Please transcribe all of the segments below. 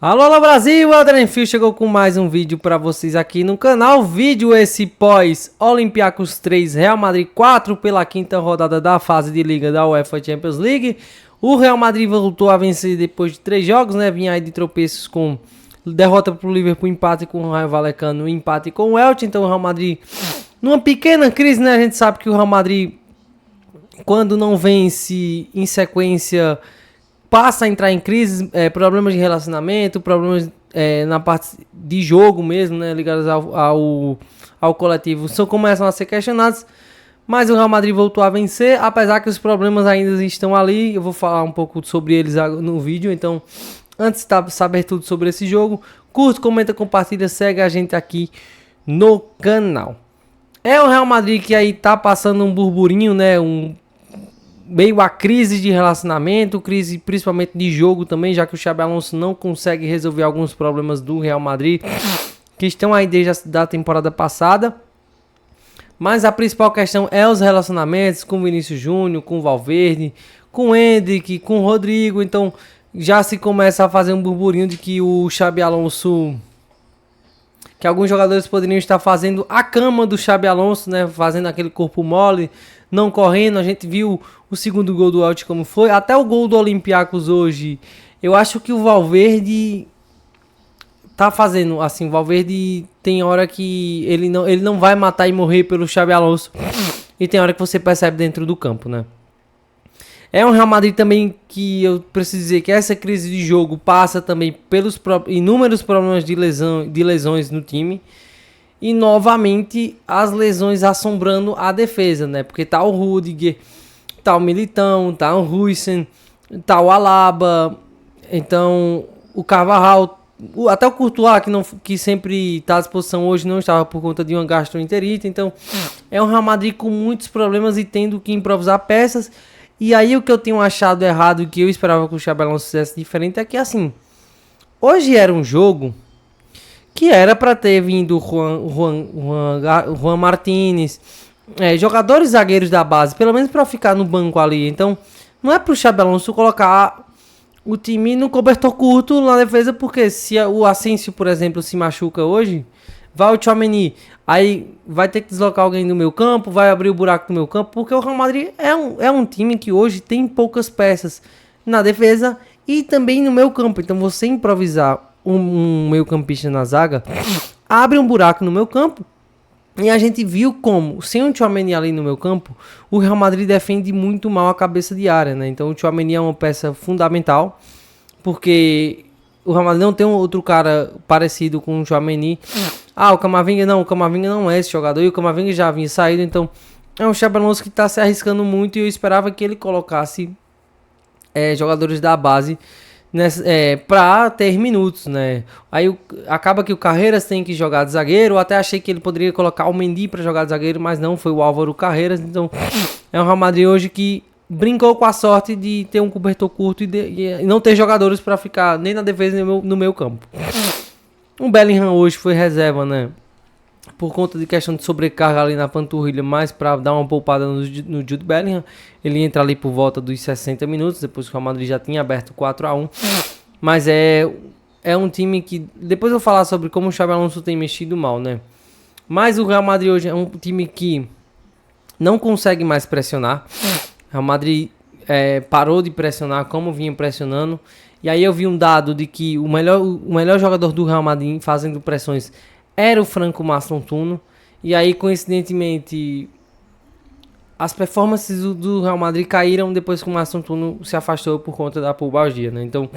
Alô, alô Brasil, Elder Fio chegou com mais um vídeo para vocês aqui no canal. Vídeo esse pós Olympiacos 3, Real Madrid 4 pela quinta rodada da fase de liga da UEFA Champions League. O Real Madrid voltou a vencer depois de 3 jogos, né? Vinha aí de tropeços com derrota para o Liverpool, empate com o Raio Vallecano, empate com o Elche. Então o Real Madrid numa pequena crise, né? A gente sabe que o Real Madrid, quando não vence em sequência, passa a entrar em crise, problemas de relacionamento, problemas na parte de jogo mesmo, né, ligados ao coletivo, começam a ser questionados, mas o Real Madrid voltou a vencer, apesar que os problemas ainda estão ali. Eu vou falar um pouco sobre eles no vídeo, então antes de saber tudo sobre esse jogo, curte, comenta, compartilha, segue a gente aqui no canal. É o Real Madrid que aí tá passando um burburinho, né, meio a crise de relacionamento, crise principalmente de jogo também, já que o Xabi Alonso não consegue resolver alguns problemas do Real Madrid, que estão aí desde a temporada passada. Mas a principal questão é os relacionamentos com o Vinícius Júnior, com o Valverde, com o Endrick, com o Rodrigo. Então já se começa a fazer um burburinho de que o Xabi Alonso, que alguns jogadores poderiam estar fazendo a cama do Xabi Alonso, né, fazendo aquele corpo mole, não correndo. A gente viu o segundo gol do Elche como foi, até o gol do Olympiacos hoje. Eu acho que o Valverde tá fazendo assim, o Valverde tem hora que ele não vai matar e morrer pelo Xabi Alonso, e tem hora que você percebe dentro do campo, né? É um Real Madrid também que eu preciso dizer que essa crise de jogo passa também pelos inúmeros problemas de lesões no time. E novamente as lesões assombrando a defesa, né? Porque tá o Rudiger, tá o Militão, tá o Huijsen, tá o Alaba, então o Carvajal, até o Courtois, que sempre tá à disposição hoje, não estava por conta de uma gastroenterite. Então é um Real Madrid com muitos problemas e tendo que improvisar peças. E aí o que eu tenho achado errado e que eu esperava que o Xabi Alonso fizesse diferente é que, assim, hoje era um jogo que era para ter vindo Juan Martínez, jogadores zagueiros da base, pelo menos para ficar no banco ali. Então, não é pro Xabi Alonso colocar o time no cobertor curto na defesa, porque se o Asensio, por exemplo, se machuca hoje, vai o Tchouaméni, aí vai ter que deslocar alguém no meio campo, vai abrir o buraco no meio campo, porque o Real Madrid é um time que hoje tem poucas peças na defesa e também no meio campo. Então, você improvisar um meio campista na zaga, abre um buraco no meio campo. E a gente viu como, sem o Tchouaméni ali no meio campo, o Real Madrid defende muito mal a cabeça de área, né? Então o Tchouaméni é uma peça fundamental, porque o Real Madrid não tem um outro cara parecido com o Tchouaméni. O Camavinga não é esse jogador, e o Camavinga já havia saído. Então é um Xabi Alonso que está se arriscando muito, e eu esperava que ele colocasse jogadores da base para ter minutos, né? Aí acaba que o Carreiras tem que jogar de zagueiro. Eu até achei que ele poderia colocar o Mendy para jogar de zagueiro, mas não, foi o Álvaro Carreiras. Então é um Real Madrid hoje que brincou com a sorte de ter um cobertor curto e não ter jogadores para ficar nem na defesa nem no meio campo. O Bellingham hoje foi reserva, né? Por conta de questão de sobrecarga ali na panturrilha, mas para dar uma poupada no Jude Bellingham. Ele entra ali por volta dos 60 minutos, depois que o Real Madrid já tinha aberto 4-1. Mas é um time que, depois eu vou falar sobre como o Xabi Alonso tem mexido mal, né? Mas o Real Madrid hoje é um time que não consegue mais pressionar. O Real Madrid parou de pressionar como vinha pressionando. E aí eu vi um dado de que o melhor jogador do Real Madrid fazendo pressões era o Franco Mastontuno. E aí, coincidentemente, as performances do Real Madrid caíram depois que o Mastontuno se afastou por conta da pubalgia, né? Então,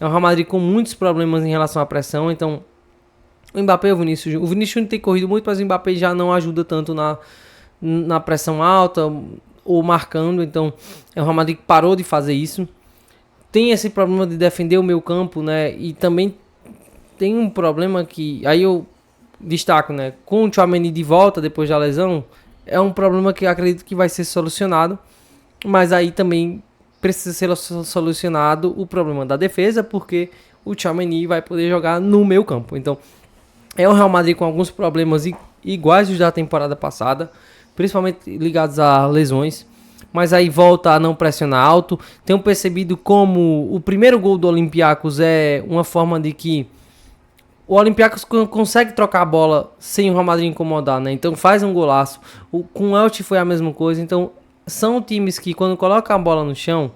é um Real Madrid com muitos problemas em relação à pressão. Então, o Mbappé e o Vinícius tem corrido muito, mas o Mbappé já não ajuda tanto na pressão alta ou marcando. Então, é um Real Madrid que parou de fazer isso. Tem esse problema de defender o meio campo, né? E também tem um problema que aí eu destaco, né? Com o Tchouaméni de volta depois da lesão, é um problema que eu acredito que vai ser solucionado. Mas aí também precisa ser solucionado o problema da defesa, porque o Tchouaméni vai poder jogar no meio campo. Então, é um Real Madrid com alguns problemas iguais aos da temporada passada, principalmente ligados a lesões. mas aí volta a não pressionar alto. Tenho percebido como o primeiro gol do Olympiacos é uma forma de que o Olympiacos consegue trocar a bola sem o Real Madrid incomodar, né? Então faz um golaço. Com o Elche foi a mesma coisa. Então são times que quando colocam a bola no chão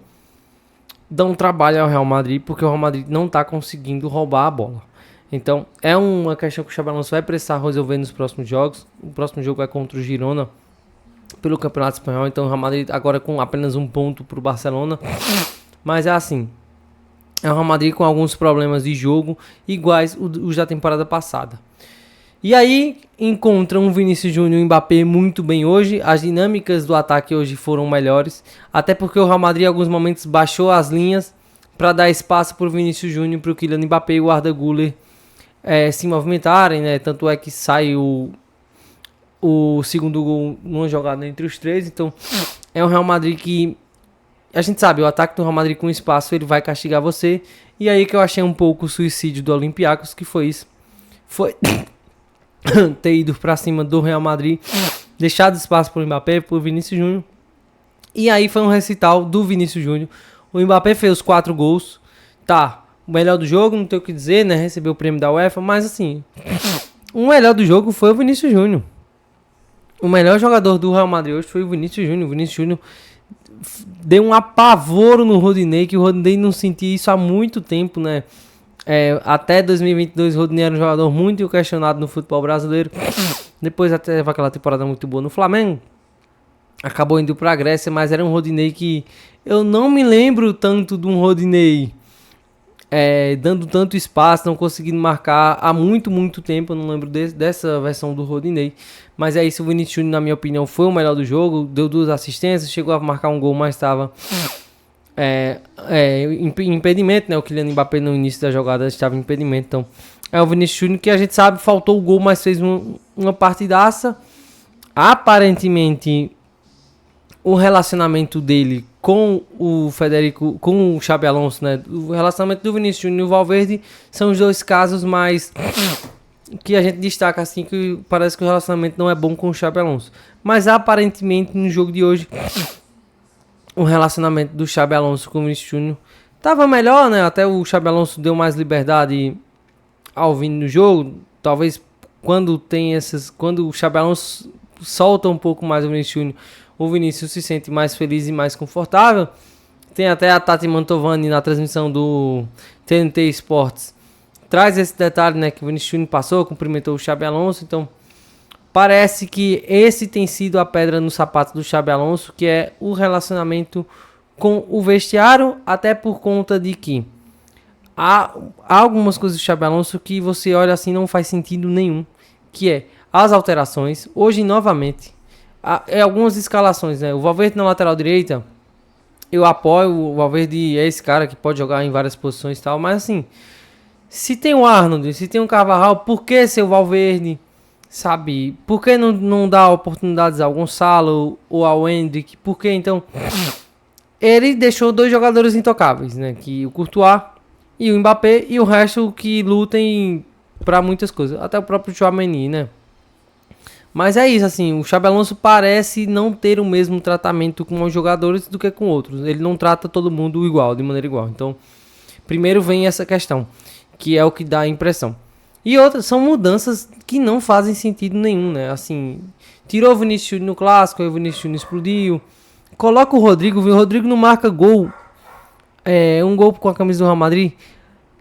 dão trabalho ao Real Madrid, porque o Real Madrid não está conseguindo roubar a bola. Então é uma questão que o Xabi Alonso vai precisar resolver nos próximos jogos. O próximo jogo é contra o Girona pelo Campeonato Espanhol. Então o Real Madrid agora com apenas um ponto para o Barcelona. Mas é assim, é o Real Madrid com alguns problemas de jogo iguais os da temporada passada. E aí encontra um Vinícius Júnior e um Mbappé muito bem hoje. As dinâmicas do ataque hoje foram melhores. Até porque o Real Madrid em alguns momentos baixou as linhas para dar espaço para o Vinícius Júnior, para o Kylian Mbappé e o Arda Güler se movimentarem, né? Tanto é que sai o segundo gol numa jogada entre os três. Então é um Real Madrid que a gente sabe, o ataque do Real Madrid com espaço ele vai castigar você. E aí que eu achei um pouco o suicídio do Olympiacos, que foi isso. Foi ter ido pra cima do Real Madrid, deixado espaço pro Mbappé, pro Vinícius Júnior. E aí foi um recital do Vinícius Júnior. O Mbappé fez os 4 gols. Tá, o melhor do jogo, não tem o que dizer, né? Recebeu o prêmio da UEFA, mas assim, o melhor do jogo foi o Vinícius Júnior. O melhor jogador do Real Madrid hoje foi o Vinícius Júnior. O Vinícius Júnior deu um apavoro no Rodinei, que o Rodinei não sentia isso há muito tempo, né? Até 2022 o Rodinei era um jogador muito questionado no futebol brasileiro. Depois até teve aquela temporada muito boa no Flamengo. Acabou indo pra Grécia, mas era um Rodinei que eu não me lembro tanto de um Rodinei dando tanto espaço, não conseguindo marcar há muito, muito tempo. Eu não lembro dessa versão do Rodinei. Mas é isso, o Vinícius Júnior, na minha opinião, foi o melhor do jogo. Deu 2 assistências, chegou a marcar um gol, mas estava impedimento, né? O Kylian Mbappé no início da jogada estava em impedimento. Então é o Vinícius Júnior que a gente sabe, faltou o gol, mas fez uma partidaça. Aparentemente o relacionamento dele com o Federico, com o Xabi Alonso, né? O relacionamento do Vinícius Júnior e o Valverde são os 2 casos mais que a gente destaca assim, que parece que o relacionamento não é bom com o Xabi Alonso. Mas aparentemente no jogo de hoje o relacionamento do Xabi Alonso com o Vinícius Júnior tava melhor, né? Até o Xabi Alonso deu mais liberdade ao vir no jogo. Talvez quando o Xabi Alonso solta um pouco mais o Vinícius Júnior, o Vinícius se sente mais feliz e mais confortável. Tem até a Tati Mantovani na transmissão do TNT Esportes. Traz esse detalhe, né, que o Vinícius Júnior passou, cumprimentou o Xabi Alonso. Então, parece que esse tem sido a pedra no sapato do Xabi Alonso, que é o relacionamento com o vestiário, até por conta de que há algumas coisas do Xabi Alonso que você olha assim não faz sentido nenhum, que é as alterações. Hoje, novamente, algumas escalações, né? O Valverde na lateral direita, eu apoio, o Valverde é esse cara que pode jogar em várias posições e tal, mas assim, se tem o Arnold, se tem o Carvajal, por que ser o Valverde? Sabe, por que não dá oportunidades ao Gonçalo ou ao Endrick? Por que então ele deixou 2 jogadores intocáveis, né? Que o Courtois e o Mbappé, e o resto que lutem para muitas coisas, até o próprio Tchouaméni, né? Mas é isso, assim, o Xabi Alonso parece não ter o mesmo tratamento com os jogadores do que com outros. Ele não trata todo mundo igual, de maneira igual. Então, primeiro vem essa questão, que é o que dá a impressão. E outras são mudanças que não fazem sentido nenhum, né? Assim, tirou o Vinícius Júnior no clássico, aí o Vinícius Júnior explodiu. Coloca o Rodrigo não marca gol. Um gol com a camisa do Real Madrid.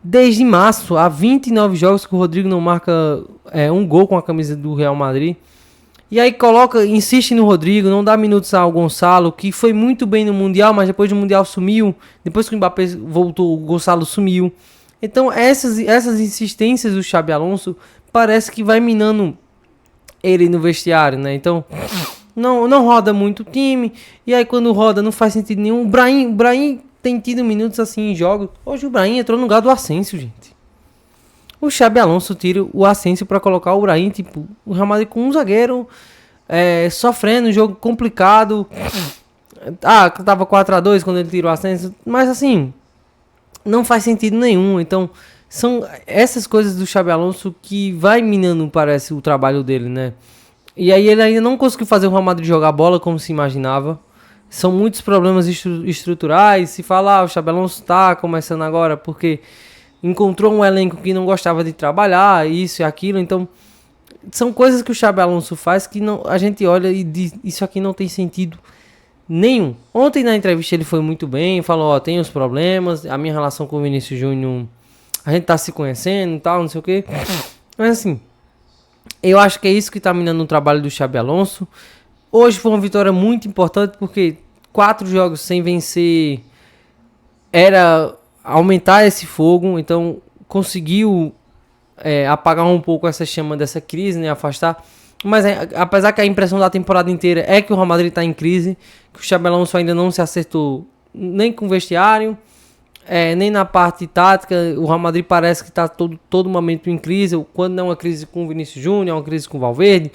Desde março, há 29 jogos que o Rodrigo não marca um gol com a camisa do Real Madrid. E aí insiste no Rodrigo, não dá minutos ao Gonçalo, que foi muito bem no Mundial, mas depois do Mundial sumiu. Depois que o Mbappé voltou, o Gonçalo sumiu. Então essas insistências do Xabi Alonso parece que vai minando ele no vestiário, né? Então não roda muito o time. E aí quando roda não faz sentido nenhum. O Brahim tem tido minutos assim em jogos. Hoje o Brahim entrou no lugar do Asensio, gente. O Xabi Alonso tira o Asensio para colocar o Brahim, tipo, o Real Madrid com um zagueiro sofrendo, um jogo complicado. Tava 4-2 quando ele tirou o Asensio, mas assim, não faz sentido nenhum. Então, são essas coisas do Xabi Alonso que vai minando, parece, o trabalho dele, né? E aí ele ainda não conseguiu fazer o Real Madrid jogar bola como se imaginava. são muitos problemas estruturais. Se falar, o Xabi Alonso está começando agora porque encontrou um elenco que não gostava de trabalhar, isso e aquilo. Então, são coisas que o Xabi Alonso faz que não, a gente olha e diz, isso aqui não tem sentido nenhum. Ontem na entrevista ele foi muito bem, falou, ó, tem os problemas, a minha relação com o Vinícius Júnior, a gente tá se conhecendo e tal, não sei o que. Mas assim, eu acho que é isso que tá minando o trabalho do Xabi Alonso. Hoje foi uma vitória muito importante porque 4 jogos sem vencer era aumentar esse fogo, então conseguiu apagar um pouco essa chama dessa crise, né, afastar. Mas apesar que a impressão da temporada inteira é que o Real Madrid está em crise, que o Xabi Alonso ainda não se acertou nem com o vestiário, nem na parte tática. O Real Madrid parece que está todo momento em crise, quando não é uma crise com o Vinícius Júnior, é uma crise com o Valverde.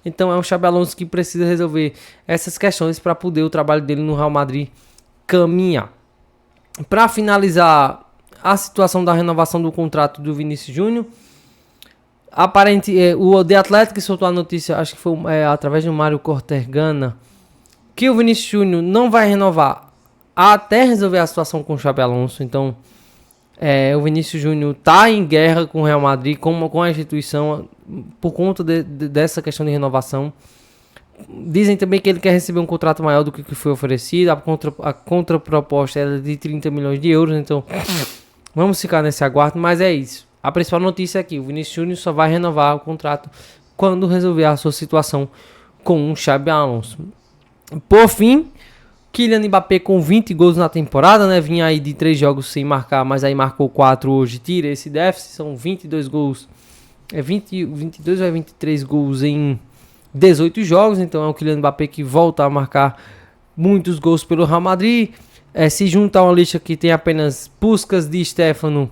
Então é o Xabi Alonso que precisa resolver essas questões para poder o trabalho dele no Real Madrid caminhar. Para finalizar a situação da renovação do contrato do Vinícius Júnior, o The Athletic soltou a notícia, acho que foi através do Mário Cortergana, que o Vinícius Júnior não vai renovar até resolver a situação com o Xabi Alonso. Então, o Vinícius Júnior está em guerra com o Real Madrid, com a instituição, por conta dessa questão de renovação. Dizem também que ele quer receber um contrato maior do que foi oferecido. A contraproposta era de 30 milhões de euros. Então, vamos ficar nesse aguardo. Mas é isso. A principal notícia é que o Vinícius Júnior só vai renovar o contrato quando resolver a sua situação com o Xabi Alonso. Por fim, Kylian Mbappé com 20 gols na temporada, né? Vinha aí de 3 jogos sem marcar, mas aí marcou 4 hoje. Tira esse déficit, são 22 gols. 22 ou 23 gols em 18 jogos. Então é o Kylian Mbappé que volta a marcar muitos gols pelo Real Madrid. Se junta a uma lista que tem apenas Puskás, Di Stéfano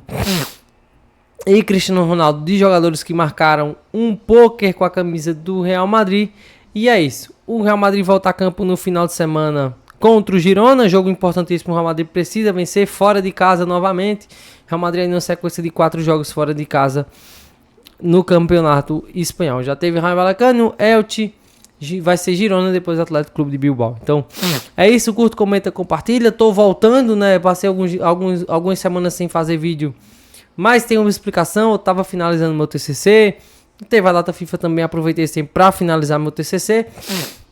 e Cristiano Ronaldo, de jogadores que marcaram um póquer com a camisa do Real Madrid. E é isso. O Real Madrid volta a campo no final de semana contra o Girona. Jogo importantíssimo. O Real Madrid precisa vencer fora de casa novamente. O Real Madrid ainda uma sequência de 4 jogos fora de casa no campeonato espanhol. Já teve Rayo Vallecano, Elche, vai ser Girona, depois Atlético Clube de Bilbao. Então, é isso. Curta, comenta, compartilha. Tô voltando, né? Passei algumas semanas sem fazer vídeo, mas tem uma explicação. Eu tava finalizando meu TCC. Teve a data FIFA também. Aproveitei esse tempo para finalizar meu TCC.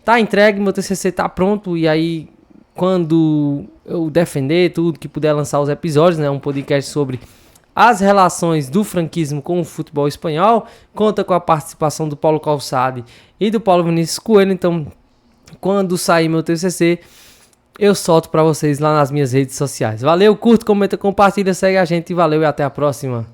Tá entregue, meu TCC tá pronto. E aí, quando eu defender tudo, que puder lançar os episódios, né? Um podcast sobre as relações do franquismo com o futebol espanhol. Conta com a participação do Paulo Calçade e do Paulo Vinícius Coelho. Então, quando sair meu TCC, eu solto para vocês lá nas minhas redes sociais. Valeu, curta, comenta, compartilha, segue a gente. Valeu e até a próxima.